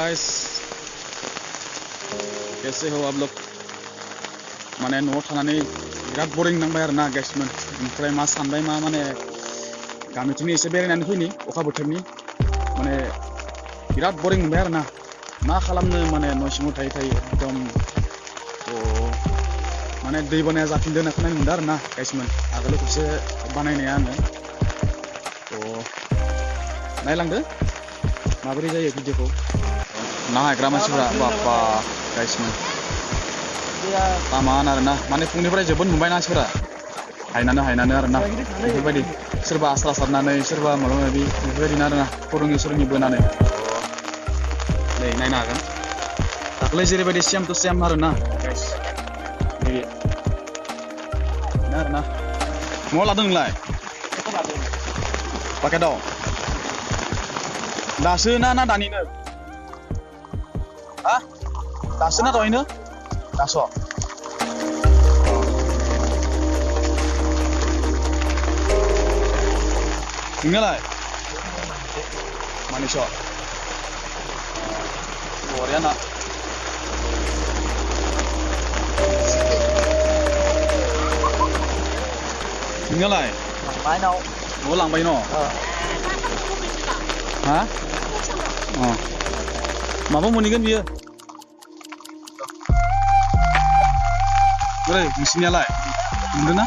Guys कैसे हो आप लोग माने न'आव थानानै बिराद बोरिं नांबाय आरो ना गाइसमोन ओमफ्राय मा सानबाय मा माने गामिथिंनि एसे बेरायनानै फैनि अखा बोथोरनि माने बिराद बोरिं मोनबाय आरो ना मा खालामनो माने न' सिङाव थायै थायै एकदम माने दै बानाया जाफिनदों होनना खोनानो मोनदों आरो ना गाइसमोन आगोल खेबसे बानायनाया आङो नायलांदो माबोरै जायो भिडिअखौ ना हायग्रा मानसिफोरा बापा गाइसमोन लामान आरो ना माने फुंनिफ्राय जोबोद नुबाय मानसिफोरा हायनानो आरो ना बेफोरबायदि सोरबा आस्रा सारनानै सोरबा माबा माबि बेफोरबायदिनो आरो ना फोरोङि बोनानै नै नायनो हागोन दाख्लै जेरैबायदि सेम टु सेम आरो ना गाइस बिदि आरो ना न'आव लादों नोंलाय पाकेटाव दासो ना दानिनो हा दासो ना दहायनो दास' नोंनालाय मानिस' बरिया ना नोंनालाय न'आव लांबाय न' हा माबा मोनहैगोन बियो बोरै नोंसिनियालाय मोनदों ना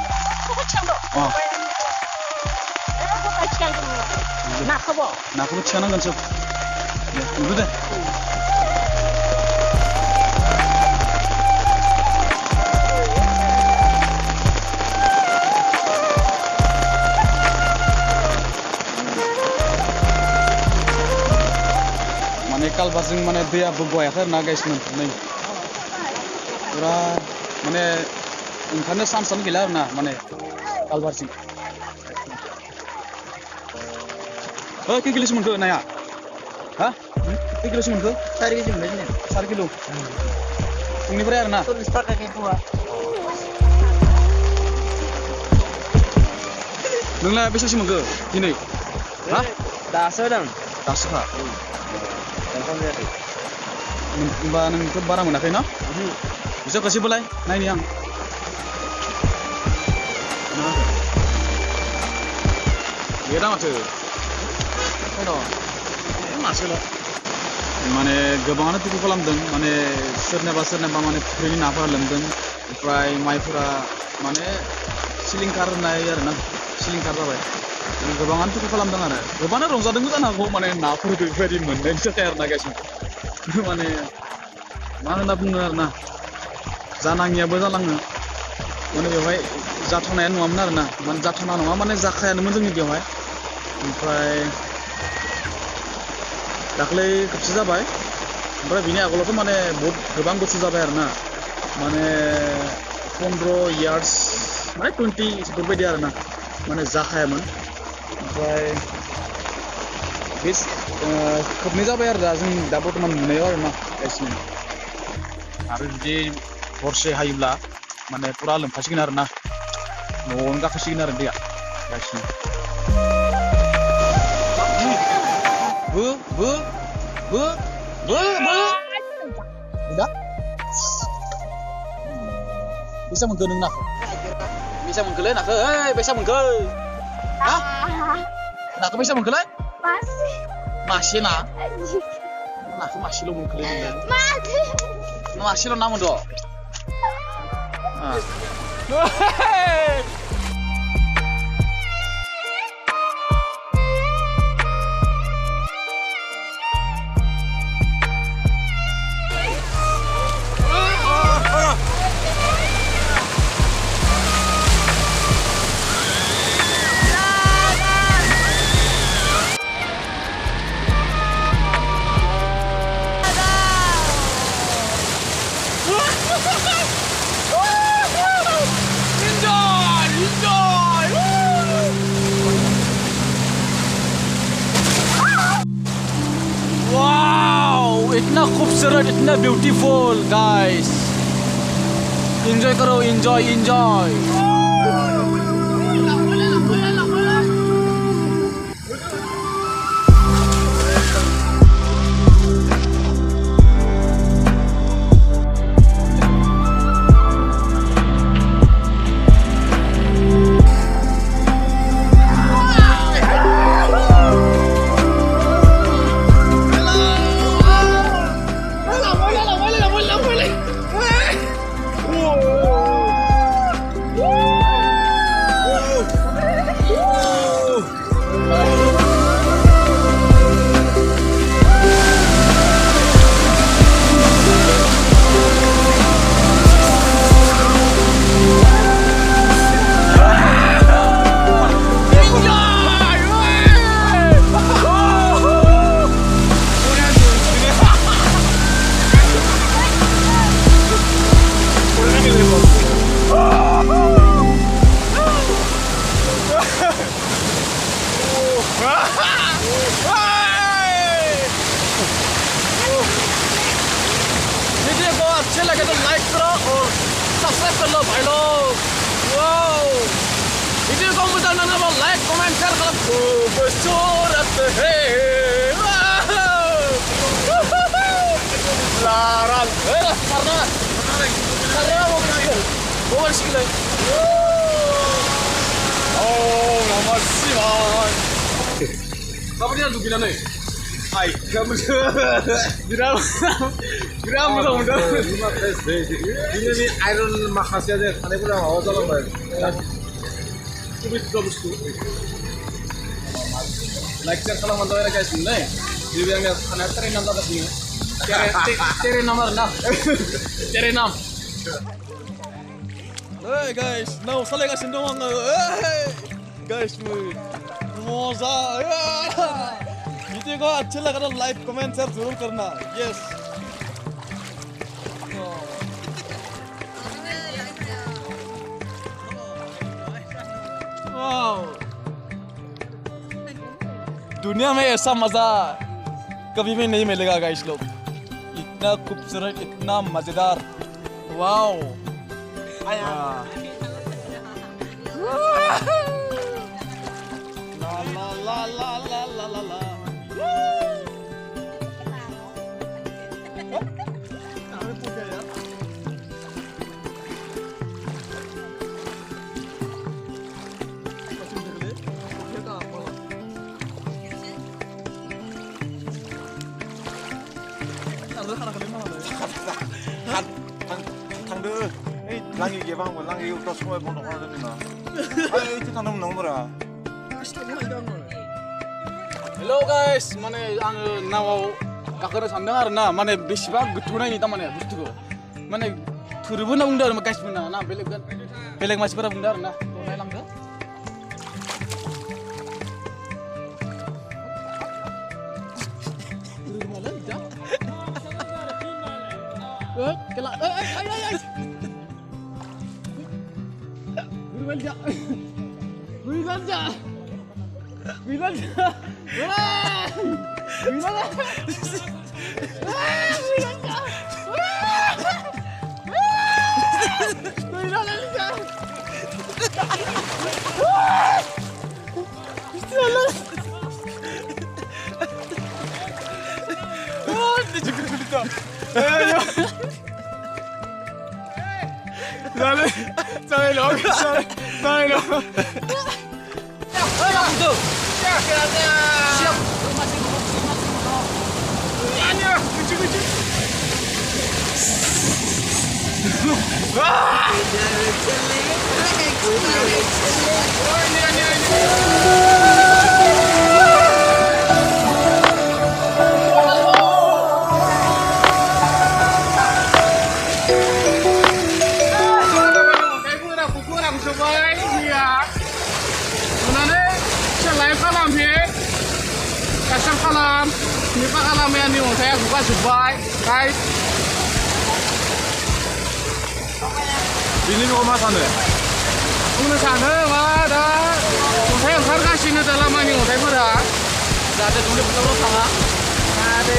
नाखौबो थिखानांगोनसो दे नुदो दे माने कालबारजों माने दैया बोगवायाखै आरो ना गाइसमोन नै पुरा माने ओंखारनो चान्सआनो गैला आरो ना माने कालबारजों खै किल'सो मोनखो नाया हा खै किल'सो मोनखो 4 केजि मोनबाय दिनै 4 किल' फुंनिफ्राय आरो ना 40 थाखा केजिआ नोंलाय बेसेसो मोनखो दिनै हा दासो होदों दासोखा ओंखाम जायाखै होमबा नोंथ' बारा मोनाखै ना बिसोर गासैबोलाय नायनि आं गैया माथो मासेल' माने गोबाङानो दुखु खालामदों माने सोरनाबा माने फुख्रिनि नाफोरा लोमदों ओमफ्राय माइफोरा माने सिलिंखार होनाय आरो ना सिलिंखार जाबाय गोबाङानो दुखु खालामदों आरो गोबाङानो रंजादोंबो जानो हागौ माने नाफोरखौ बेफोरबायदि मोननायनि थाखाय आरो ना गाइसमोन माने मा होनना बुङो आरो ना जानाङियाबो जालाङो माने बेवहाय जाथावनाया नङामोन आरो ना माने जाथावना नङा माने जाखायानोमोन जोंनि बेवहाय ओमफ्राय दाख्लै खेबसे जाबाय ओमफ्राय बिनि आगोलावथ' माने बहुत गोबां बोसोर जाबाय आरो ना माने 15 इयार्स माने 20 बेफोरबायदि आरो ना माने जाखायामोन ओमफ्राय बे खेबनै जाबाय आरो दा जों दा बर्थमान नुनायाव आरो ना गाइसमोन आरो जुदि हरसे हायोब्ला माने पुरा लोमफासिगोन आरो ना न'आवनो गाखोसिगोन आरो दैया गाइसमोन udah bisa mengke nang nak bisa mengke le nak bisa mengke hah nak bisa mengke le masih nak masih lo mengke le masih lo namun do इतना खूबसूरत इतना ब्यूटीफुल गाइस एंजॉय करो एंजॉय वीडियो को अच्छे लगे तो like करो और सब्सक्राइब कर लो भाई लोग। वाओ वीडियो को मजा ना वो लाइक कमेंट शेयर करो। खूबसूरत है larang karena mau bersih lagi. Oh nama siwan. Kamu dia dugina nih? Hai kamu gram mudah. Ini nih iron makasih aja. Aneh pun mau jalan baik. Bagus. Like share kalau mau tahu guys nih. Di yang anak train nanti ke sini. Cari nomor 6. Cari 6. Hey guys, now saling kasih doang. Hey guys, मजा video को अच्छा लगा तो like comment share जरूर करना। Yes wow दुनिया में ऐसा मजा कभी भी नहीं मिलेगा गाइस लोग। इतना खूबसूरत इतना मजेदार वाओ ला ला ला ला ला ला 랑이 개방하고 랑이 또 소에 보는 거 하더니만 아니 이렇게 너무 너무라 Hello guys, माने आङो नावाव गाखोनो सानदों आरो ना माने बेसेबां गोथौ नायनि तामाने बुस्थुखौ माने थोरोबो होनना बुंदों आरो गाइसमोना ना बेलेग मानसिफोरा बुंदों आरो ना नायलांदो guys. ini mau makan deh बुंनो सानो मा दा अन्थाइ ओंखारगासिनो दा लामानि अन्थाइफोरा जाहाथे दुब्लि फोथाराव थाङा जाहाथे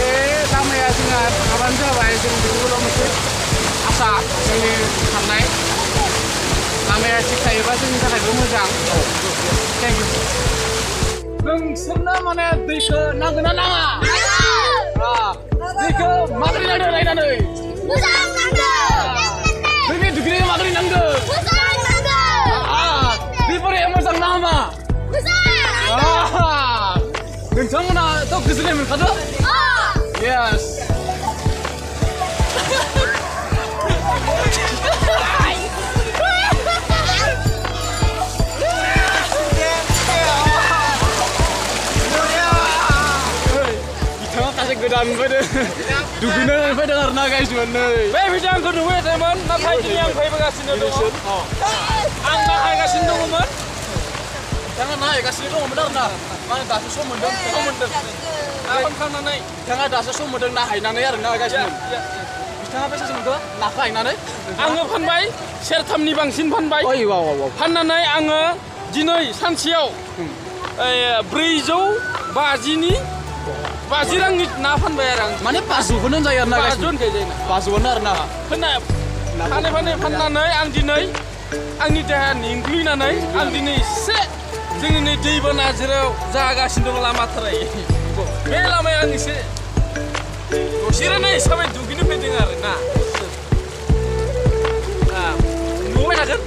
लामाया जोंहा थाबानो जाबाय जों बेखौल' मोनसे आसा जोंनि साननाय लामाया थिग थायोबा जोंनि थाखायबो मोजां थेंक इउ नोंसोरनो माने दैखौ नांगोन ना नाङा दैखौ माबोरै नांदों नायनानै मोजां नांदों जोंनि दुगैनायखौ माबोरै नांदों दैफोरा मोजां ना हामा नोंथांमोनाथ' गोजोननाय मोनखादो येस बिथाङा सासे गोदान फैदों दुगैनो फैदों आरो ना गाइसमोन नै बे भिडिअ'खौ नुबाय थायोमोन नाथाय दिनै आं फैबोगासिनो दङ आं नायगासिनो दङमोन बिथाङा नायगासिनो दङमोन आरो ना माने दासो सम मोन्दों खालामखांनानै बिथाङा दासो सम मोन्दों नाहायनानै आरो ना गाइसमोन बिथाङा बेसेसो मोनखो नाखौ हायनानै आङो फानबाय सेरथामनि बांसिन फानबाय ओइ वाव फाननानै आङो दिनै सानसेयाव 450 रांनि ना फानबाय आरो आं माने 500खौनो जायो आरो ना 5 जन गायजायो 500आनो आरो ना फाननानै आं दिनै आंनि देहा मेंग्लिनानै आं दिनै एसे जोंनि नै दैबाना जेराव जागासिनो दं लामाथाराय बे लामायाव आं एसे जिरायनाय हिसाबै दुगैनो फैदों आरो ना नुबाय थागोन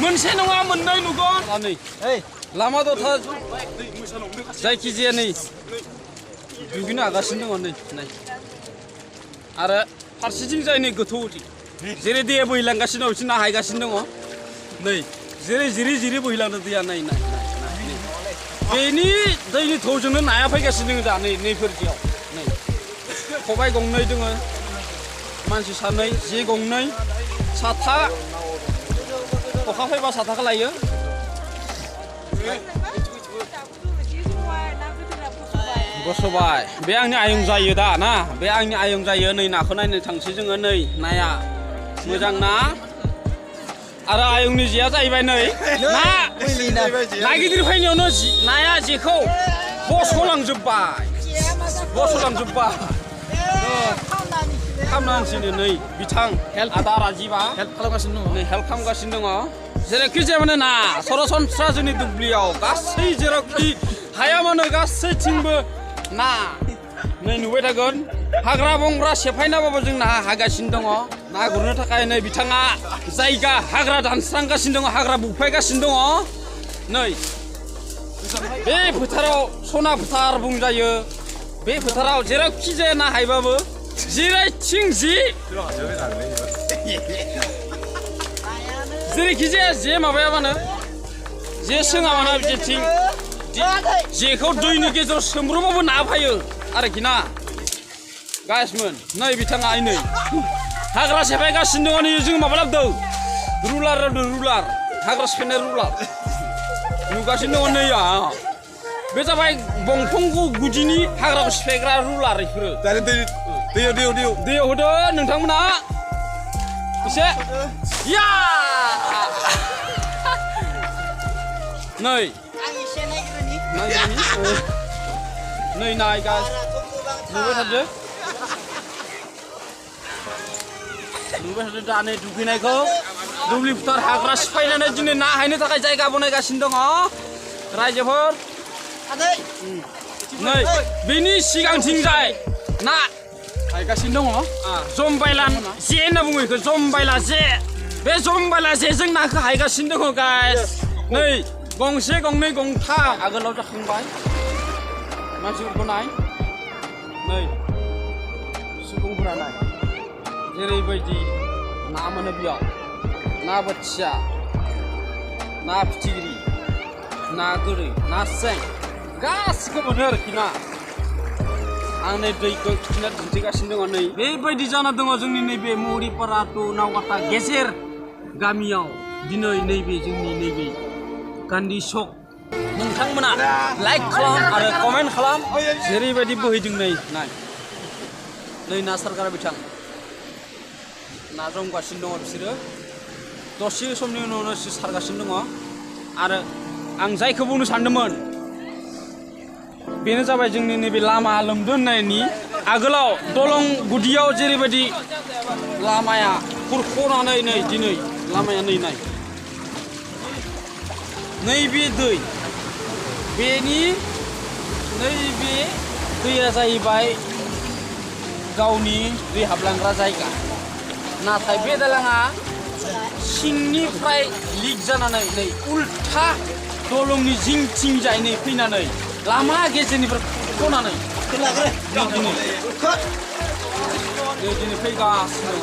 मोनसे नङा मोननै नुगोन लामा दथा जायखिजाया नै दुगैनो हागासिनो दङ नै आरो फारसेथिं जाय नै गोथौ जेरै दैया बोहैलांगासिनो दं बिथिं ना हायगासिनो दङ नै जेरै जिरि बोहैलांदों दैया नाय बेनि दैनि थौजोंनो नाया फैगासिनो दङ दा नैफोरदियाव नै खबाइ गंनै दङ मानसि सानै जे गंनै साथा अखा फैबा साथाखौ लायो गसबाय बे आंनि आयं जायो दा ना बे आंनि आयं जायो नै नाखौ नायनो थांसै जोङो नै नाया मोजां ना आरो आयंनि जेया जाहैबाय नै ना गिदिर फैनायावनो नाया जेखौ बस'लांजोब्बाय खालामनांसिनो नै बिथां आदा राजिबा हेल्प खालामगासिनो दङ नै हेल्प खालामगासिनो दङ जेरैखि जाया माने ना सरासनस्रा जोंनि दुब्लियाव गासै जेरावखि हाया मानो गासैथिंबो ना नै नुबाय थागोन हाग्रा बंग्रा सेफायनाबाबो जों ना हागासिनो दङ ना गुरनो थाखाय नै बिथाङा जायगा हाग्रा दानस्रांगासिनो दङ हाग्रा बुफायगासिनो दङ नै बे फोथाराव सना फोथार बुंजायो बे फोथाराव जेरावखि जाया ना हायबाबो जेरैथिं जेरैखि जाया जे माबायाबानो जे सोङाबानो जेथिं जेखौ दैनि गेजेराव सोमब्रबाबो ना फैयो आरोखि ना गाइसमोन नै बिथाङा नै हाग्रा सेफायगासिनो दङ नै जों माबा लाबोदों रुलार हाग्रा सेफायनाय रुलार नुगासिनो दङ नै बे जाबाय बंफां गुदिनि हाग्राखौ सिफायग्रा रुलार बेफोरो दैयाव होदो नोंथांमोना एसे या नै नाय गाइस नुबाय थादो दा नै दुगैनायखौ दुब्लि फोथार हाग्रा सिफायनानै दिनै ना हायनो थाखाय जायगा बनायगासिनो दङ रायजोफोर नै बेनि सिगांथिंजाय ना हायगासिनो दङ जमबायला जे होनना बुङो बेखौ जमबायला जे बे जमबायला जेजों नाखौ हायगासिनो दङ गाइस नै गंसे गंनै गंथाम आगोलाव जाखांबाय मानसिफोरखौ नाय नै सुबुंफोरा नाय जेरैबायदि ना मोनो बेयाव ना बोथिया ना फिथिख्रि ना गोरै ना सें गासिखौबो मोनो आरोखि ना आं नै दैखौ खिथिना दिन्थिगासिनो दङ नै बेबायदि जाना दङ जोंनि नैबे मौरिपारा टु नावकाटा गेजेर गामियाव दिनै नैबे जोंनि नैबे गान्धी चक नोंथांमोना लाइक खालाम आरो कमेन्ट खालाम जेरैबायदि बोहैदों नै ना सारग्रा बिथां ना जमगासिनो दङ बिसोरो दसे समनि उनावनो सारगासिनो दङ आरो आं जायखौ बुंनो सानदोंमोन बेनो जाबाय जोंनि नैबे लामा लोमदों होननायनि आगोलाव दलं गुदियाव जेरैबायदि लामाया खुरख'नानै नै दिनै लामाया नाय नैबे दै बेनि नैबे दैया जाहैबाय गावनि दै हाबलांग्रा जायगा नाथाय बे दालाङा सिंनिफ्राय लिक जानानै नै उल्था दलंनि जिंथिंजाय नै फैनानै लामा गेजेरनिफ्राय खुरख'नानै दिनै फैगासिनो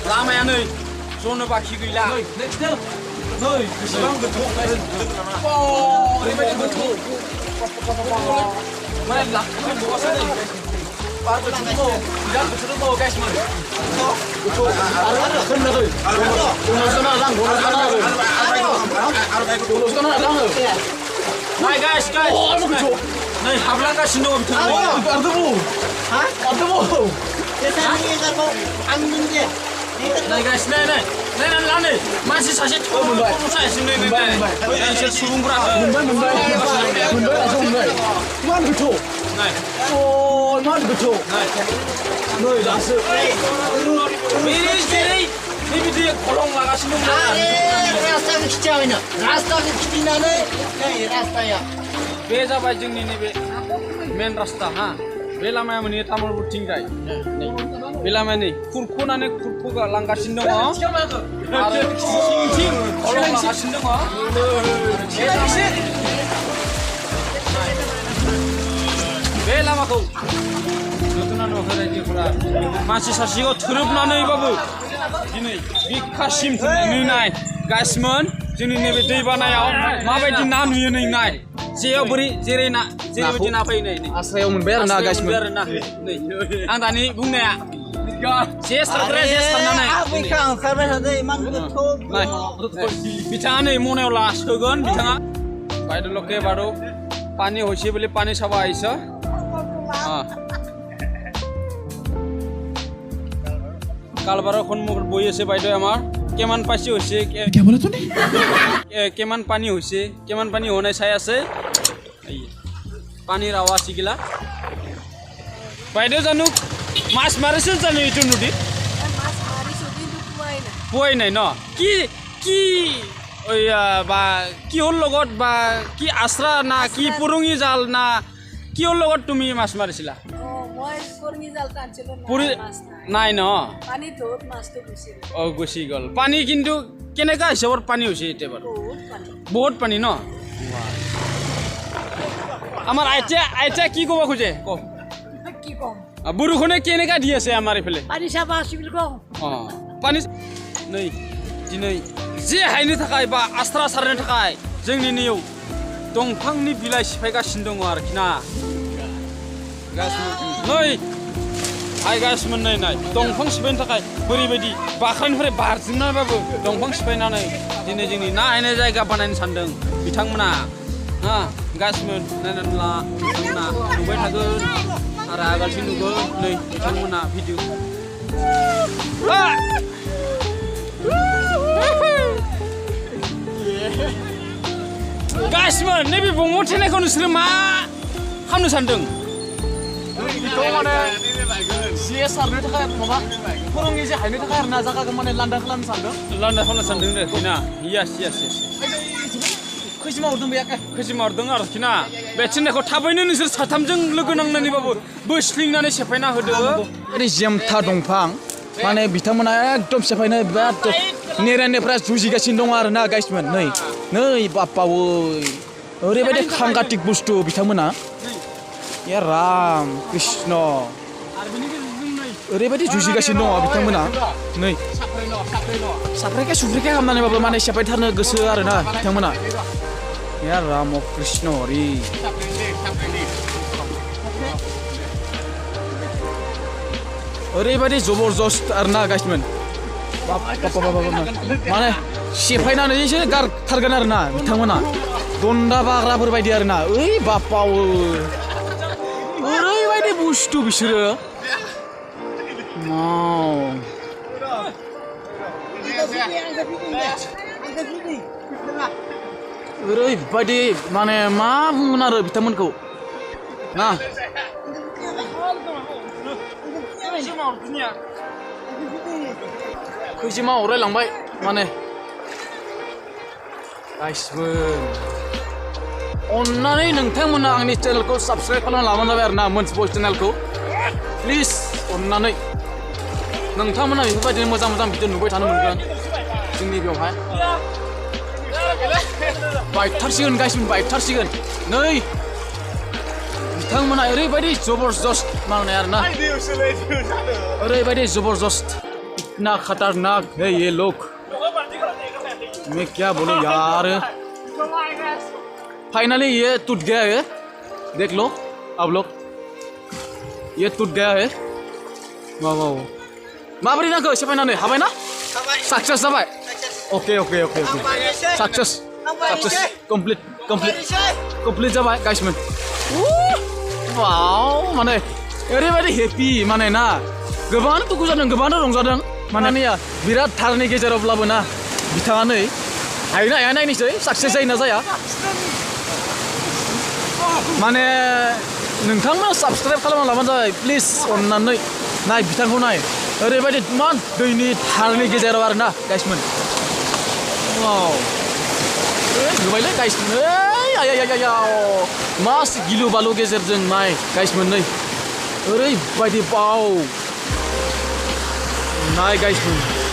लामाया नै जनो बाखि गैला Này guys, này hablangaसिनो dong Này guys, này lah nih masih saja saya sini nih suruh berapa? Man betul. Này, Oh, man betul. này, Noi dasar. ini dia kolong lagaसिनो बे जाबाय जोंनि नैबे मेन रास्ता हा बे लामाया माने तामुलपुरथिंजाय बे लामाया नै खुरख'नानै खुरख'लांगासिनो दङ आरो सिंथिं खलं लागासिनो दङ बे लामाखौ नुदोंना नुवाखै रायजोफोरा मानसि सासेखौ थोरोबनानैबाबो दिनै बिखासिम नाय गासिमोन जोंनि नैबे दैबानायाव माबायदि ना नुयो नै नाय जेयाव बोरै जेरैबायदि ना फैयो नै आस्रायाव मोनबाय आरो ना गासिबो आरोना नै आं दानि बुंनाया जे सारनानै नाय बिथाङा नै मनायाव लासोगोन बिथाङा বাইদেউলোকে বাৰু পানী হৈছে বুলি পানী চাব আহিছে কালবাৰৰ সন্মুখত বহি আছে বাইদেউ আমাৰ কেমান পাইছে হৈছে কেমান পানী হৈছে কেমান পানী হোৱা নাই চাই আছে পানীৰ আৱাজ সিগিলা বাইদেউ জানো মাছ মাৰিছে জানো এইটো নদীত পোৱাই নাই ন কি কি বা কিহৰ লগত বা কি আশ্ৰা না কি পুৰুঙি জাল না কিহৰ লগত তুমি মাছ মাৰিছিলা নাই ন গুচি গ'ল পানী কিন্তু কেনেকুৱা হিচাপত পানী হৈছে এতিয়া বাৰু বহুত পানী ন আমাৰ আইতা কি ক'ব খোজে কওক বৰষুণে কেনেকুৱা দি আছে আমাৰ এইফালে পানী नै दिनै जे हायनो थाखाय बा आस्रा सारनो थाखाय जोंनि नैयाव दंफांनि बिलाइ सिफायगासिनो दङ आरोखि ना नै हाय गासिमोन नाय दंफां सिफायनो थाखाय बोरैबायदि बाख्रानिफ्राय बारजुमनानैबाबो दंफां सिफायनानै दिनै जोंनि ना हायनाय जायगा बानायनो सानदों बिथांमोना हा गासिमोन नायनानै ला बिथांमोना नुबाय थागोन आरो आगोलसिम नुगोन नै बिथांमोना भिडिअ गासिमोन नैबे बंग थेनायखौ नोंसोरो मा खालामनो सानदों जे सारनो थाखाय माबा फोरोंनि जे हायनो थाखाय आरो ना जायगाखौ माने लांदां खालामनो सानदों आरोखि ना यास खैजिमा हरदों आरोखि ना बे थिननायखौ थाबैनो नोंसोर साथामजों लोगो नांनानैबाबो बोस्लिंनानै सेफायना होदो ओरै जेमथा दंफां माने बिथांमोना एकदम सेफायनो बिराद नेरानिफ्राय जुजिगासिनो दङ आरो ना गाइसमोन नै बाप्पावै ओरैबायदि खांगाटिक बुस्थु बिथांमोना या राम कृष्ण ओरैबायदि जुजिगासिनो दङ बिथांमोना नै साफ्रेखे सुफ्रेखे खालामनानैबाबो माने सेफायथारनो गोसो आरो ना बिथांमोना या राम कृष्ण हरि ओरैबायदि जबरदस्त आरो ना गाइसमोन माने सेफायनानैसो गारथारगोन आरो ना बिथांमोना दन्दा बाग्राफोर बायदि आरो ना ओइ बाप्पाव ओरैबायदि बुस्थु बिसोरो ओरैबायदि माने मा बुंगोन आरो बिथांमोनखौ ना खैजिमा अरायलांबाय माने गाइसबो अन्नानै नोंथांमोना आंनि चेनेलखौ साबस्क्राइब खालामना लाबानो जाबाय आरो ना मोनस बयस चेनेलखौ प्लिज अन्नानै नोंथांमोना बेफोरबायदिनो मोजां मोजां भिडिअ नुबाय थानो मोनगोन जोंनि बेवहाय बाइकथारसिगोन गाइसमोन बाइकथारसिगोन नै बिथांमोना ओरैबायदि जबरदस्त मावनाय आरो ना ओरैबायदि जबरदस्त इतना खतरनाक है ये लोग मैं क्या बोलूं यार फाइनली ये टूट गया है देख लो आप लोग ये टूट गया है वाह वाह माबोरै नांखो सेफायनानै हाबाय ना साक्सेस जाबाय okay okay okay okay success success complete जाबाय गाइसमोन वाव माने ओरैबायदि हेपि माने ना गोबां दुखु जादों गोबां रंजादों माने बिराद थारनि गेजेरावब्लाबो ना बिथाङा नै हायोना हाया नायनोसै साक्सेस जायोना जाया माने नोंथांमोना साबस्क्राइब खालामना लाबानो जाबाय प्लिज अन्नानै नाय बिथांखौ नाय ओरैबायदि इमान दैनि थारनि गेजेराव आरो ना गाइसमोन वाव नुबायलै गाइसमोन आया मास गिलु बालु गेजेरजों नाय गाइसमोन नै ओरैबायदि बाव नाय गाइसमोन